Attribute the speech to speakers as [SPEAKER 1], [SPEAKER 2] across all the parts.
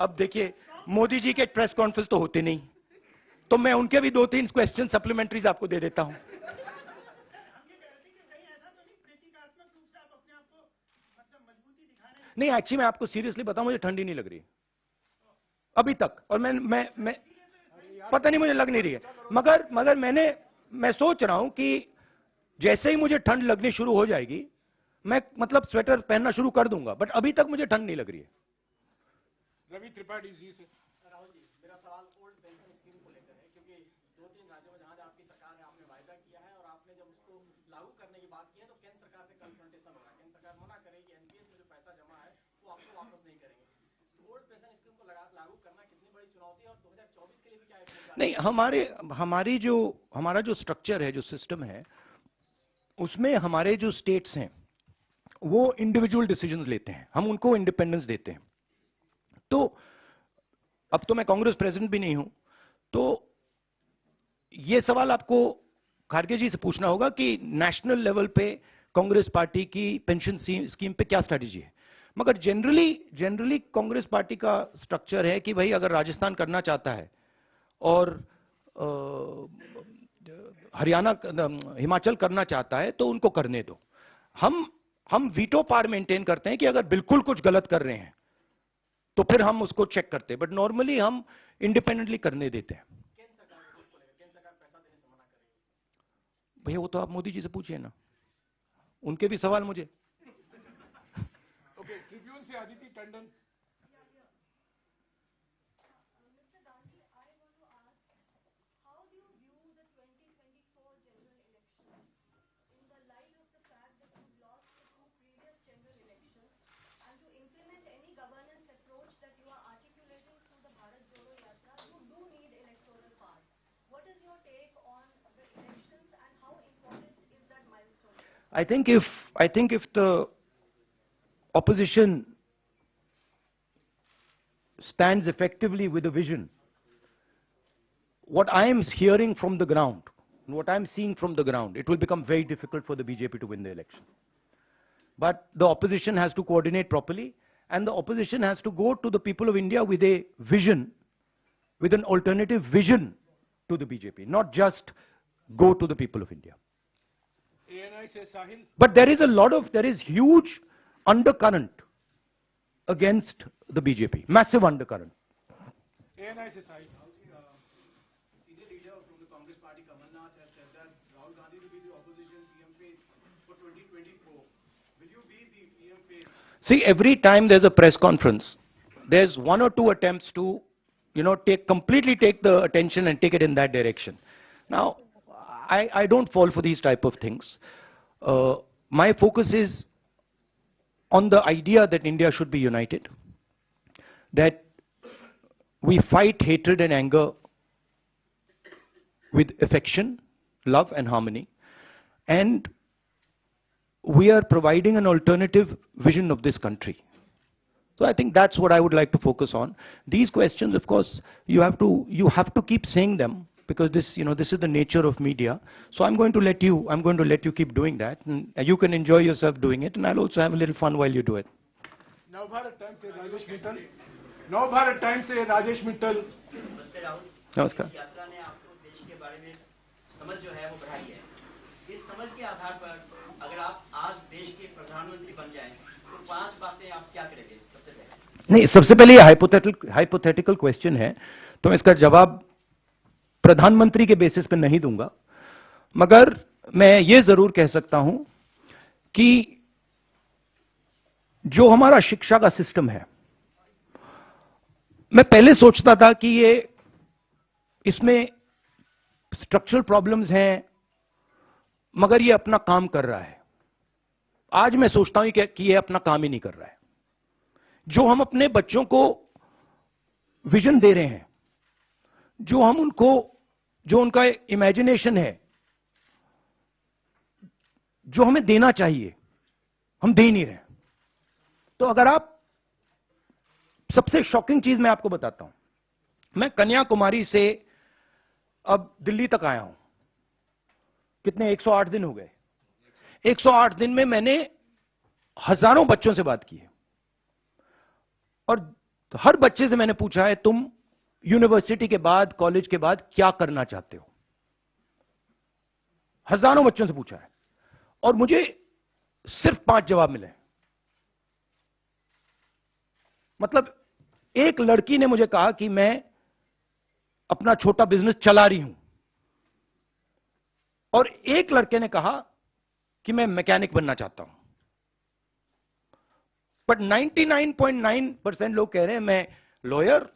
[SPEAKER 1] अब देखिए, मोदी जी के प्रेस कॉन्फ्रेंस तो होते नहीं, तो मैं उनके भी 2-3 क्वेश्चन सप्लीमेंट्रीज आपको दे देता हूं। नहीं, एक्चुअली मैं आपको सीरियसली बताऊं, मुझे ठंडी नहीं लग रही अभी तक, और मैं पता नहीं, मुझे लग नहीं रही है, मगर मैं सोच रहा हूं कि जैसे ही मुझे ठंड लगनी शुरू हो जाएगी, मैं मतलब स्वेटर पहनना शुरू कर दूंगा, बट अभी तक मुझे ठंड नहीं लग रही है।
[SPEAKER 2] रवि त्रिपाठी जी से।
[SPEAKER 3] राहुल जी, मेरा सवाल ओल्ड पेंशन स्कीम को लेकर है, क्योंकि 2-3 राज्यों में जहां आपकी सरकार है, आपने वायदा किया है और आपने जब उसको लागू करने की बात की है तो केंद्र सरकार से कन्फ्रंटेशन हो रहा है। केंद्र सरकार मना करेगी एनपीएस में जो पैसा जमा है वो आपको वापस नहीं करेंगे। ओल्ड पेंशन स्कीम को लागू करना कितनी बड़ी चुनौती है और 2024 के लिए भी क्या
[SPEAKER 1] नहीं, हमारा जो स्ट्रक्चर है, जो सिस्टम है, उसमें हमारे जो स्टेट्स हैं वो इंडिविजुअल डिसीजंस लेते हैं, हम उनको इंडिपेंडेंस देते हैं। तो अब तो मैं कांग्रेस प्रेसिडेंट भी नहीं हूं, तो यह सवाल आपको खारगे जी से पूछना होगा कि नेशनल लेवल पे कांग्रेस पार्टी की पेंशन स्कीम पे क्या स्ट्रेटजी है। मगर जनरली कांग्रेस पार्टी का स्ट्रक्चर है कि भाई अगर राजस्थान करना चाहता है और हरियाणा, हिमाचल करना चाहता है तो उनको करने दो। हम वीटो पावर मेंटेन करते हैं कि अगर बिल्कुल कुछ गलत कर रहे हैं तो फिर हम उसको चेक करते हैं, बट नॉर्मली हम इंडिपेंडेंटली करने देते हैं। भैया वो तो आप मोदी जी से पूछिए ना, उनके भी सवाल मुझे।
[SPEAKER 2] ओके, ट्रिब्यून से Aditi Tandon.
[SPEAKER 1] I think if the opposition stands effectively with a vision, what I am hearing from the ground, what I am seeing from the ground, it will become very difficult for the BJP to win the election. But the opposition has to coordinate properly, and the opposition has to go to the people of India with a vision, with an alternative vision to the BJP, not just go to the people of India.
[SPEAKER 2] ANI से साहिल।
[SPEAKER 1] But there is huge undercurrent against the BJP, massive undercurrent.
[SPEAKER 2] ANI से साहिल।
[SPEAKER 4] Senior leader from the Congress party, Kamal Nath, has said that Rahul Gandhi will be the opposition PM face for 2024. Will you be the PM face?
[SPEAKER 1] See, every time there's a press conference, there's one or two attempts to, completely take the attention and take it in that direction. Now, I don't fall for these type of things. My focus is on the idea that India should be united, that we fight hatred and anger with affection, love and harmony, and we are providing an alternative vision of this country. So I think that's what I would like to focus on. These questions, of course, you have to keep saying them, because this is the nature of media. So I'm going to let you keep doing that, and you can enjoy yourself doing it, and I'll also have a little fun while you do it.
[SPEAKER 2] Navbharat times से Rajesh Mittal. Navbharat times से राजेश मित्तल।
[SPEAKER 5] नमस्ते राहुल।
[SPEAKER 1] नमस्कार।
[SPEAKER 5] इस यात्रा ने आपको देश के बारे में समझ जो है वो बढ़ाई है। इस समझ के आधार पर अगर आप आज देश के प्रधानमंत्री बन जाएं तो 5 बातें आप क्या करेंगे सबसे पहले?
[SPEAKER 1] नहीं, सबसे पहले ये हाइपोथेटिकल क्वेश्चन है, तो मैं इसका जवाब प्रधानमंत्री के बेसिस पे नहीं दूंगा, मगर मैं ये जरूर कह सकता हूं कि जो हमारा शिक्षा का सिस्टम है, मैं पहले सोचता था कि इसमें स्ट्रक्चरल प्रॉब्लम्स हैं, मगर ये अपना काम कर रहा है। आज मैं सोचता हूं कि ये अपना काम ही नहीं कर रहा है। जो हम अपने बच्चों को विजन दे रहे हैं, जो उनका इमेजिनेशन है, जो हमें देना चाहिए, हम दे नहीं रहे। तो अगर आप, सबसे शॉकिंग चीज मैं आपको बताता हूं, मैं कन्याकुमारी से अब दिल्ली तक आया हूं, कितने 108 दिन हो गए। 108 दिन में मैंने हजारों बच्चों से बात की है, और तो हर बच्चे से मैंने पूछा है तुम यूनिवर्सिटी के बाद, कॉलेज के बाद क्या करना चाहते हो? हजारों बच्चों से पूछा है और मुझे सिर्फ 5 जवाब मिले। मतलब एक लड़की ने मुझे कहा कि मैं अपना छोटा बिजनेस चला रही हूं, और एक लड़के ने कहा कि मैं मैकेनिक बनना चाहता हूं। बट 99.9% लोग कह रहे हैं मैं लॉयर,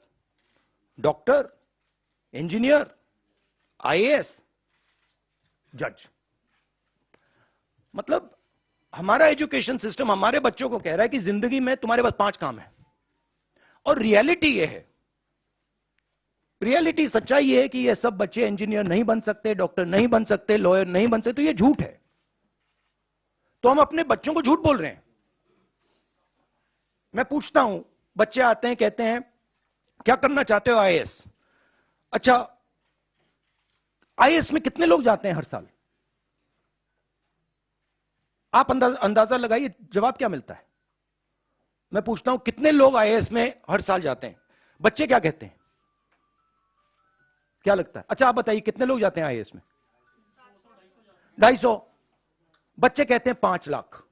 [SPEAKER 1] डॉक्टर, इंजीनियर, आईएएस, जज। मतलब हमारा एजुकेशन सिस्टम हमारे बच्चों को कह रहा है कि जिंदगी में तुम्हारे पास 5 काम है, और रियलिटी यह है, रियलिटी सच्चाई यह है कि ये सब बच्चे इंजीनियर नहीं बन सकते, डॉक्टर नहीं बन सकते, लॉयर नहीं बन सकते। तो ये झूठ है। तो हम अपने बच्चों को झूठ बोल रहे हैं। मैं पूछता हूं, बच्चे आते हैं कहते हैं क्या करना चाहते हो? आईएएस। अच्छा, आईएएस में कितने लोग जाते हैं हर साल? आप अंदाजा लगाइए जवाब क्या मिलता है। मैं पूछता हूं कितने लोग आईएएस में हर साल जाते हैं? बच्चे क्या कहते हैं? क्या लगता है? अच्छा आप बताइए कितने लोग जाते हैं आईएएस में? 250। बच्चे कहते हैं 5 लाख,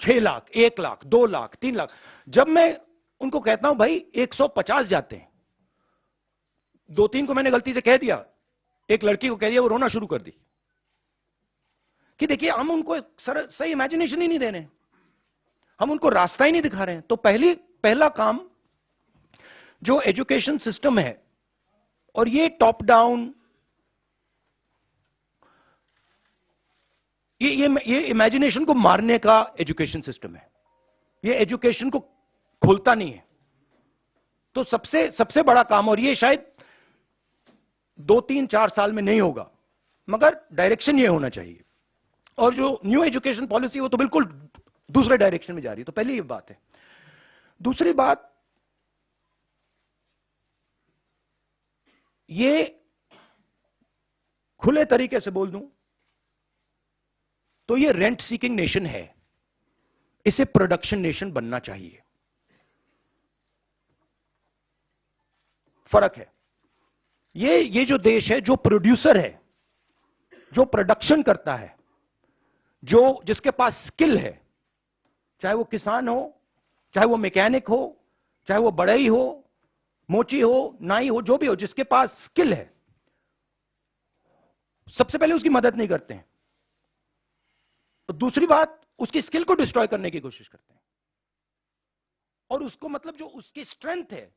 [SPEAKER 1] 6 लाख, 1 लाख, 2 लाख, 3 लाख। जब मैं उनको कहता हूं भाई 150 जाते हैं, 2-3 को मैंने गलती से कह दिया, एक लड़की को कह दिया, वो रोना शुरू कर दी कि देखिए हम उनको सही इमेजिनेशन ही नहीं दे रहे, हम उनको रास्ता ही नहीं दिखा रहे हैं। तो पहला काम जो एजुकेशन सिस्टम है, और ये टॉप डाउन, ये इमेजिनेशन को मारने का एजुकेशन सिस्टम है। ये एजुकेशन को खोलता नहीं है। तो सबसे बड़ा काम, और ये शायद 2-3-4 साल में नहीं होगा, मगर डायरेक्शन ये होना चाहिए। और जो न्यू एजुकेशन पॉलिसी वो तो बिल्कुल दूसरे डायरेक्शन में जा रही है। तो पहली ये बात है। दूसरी बात, ये खुले तरीके से बोल दूं तो ये रेंट सीकिंग नेशन है, इसे प्रोडक्शन नेशन बनना चाहिए। फर्क है। ये जो देश है, जो प्रोड्यूसर है, जो प्रोडक्शन करता है, जिसके पास स्किल है, चाहे वो किसान हो, चाहे वो मैकेनिक हो, चाहे वो बढ़ई हो, मोची हो, नाई हो, जो भी हो, जिसके पास स्किल है, सबसे पहले उसकी मदद नहीं करते हैं। तो दूसरी बात, उसकी स्किल को डिस्ट्रॉय करने की कोशिश करते हैं। और उसको मतलब जो उसकी स्ट्रेंथ है,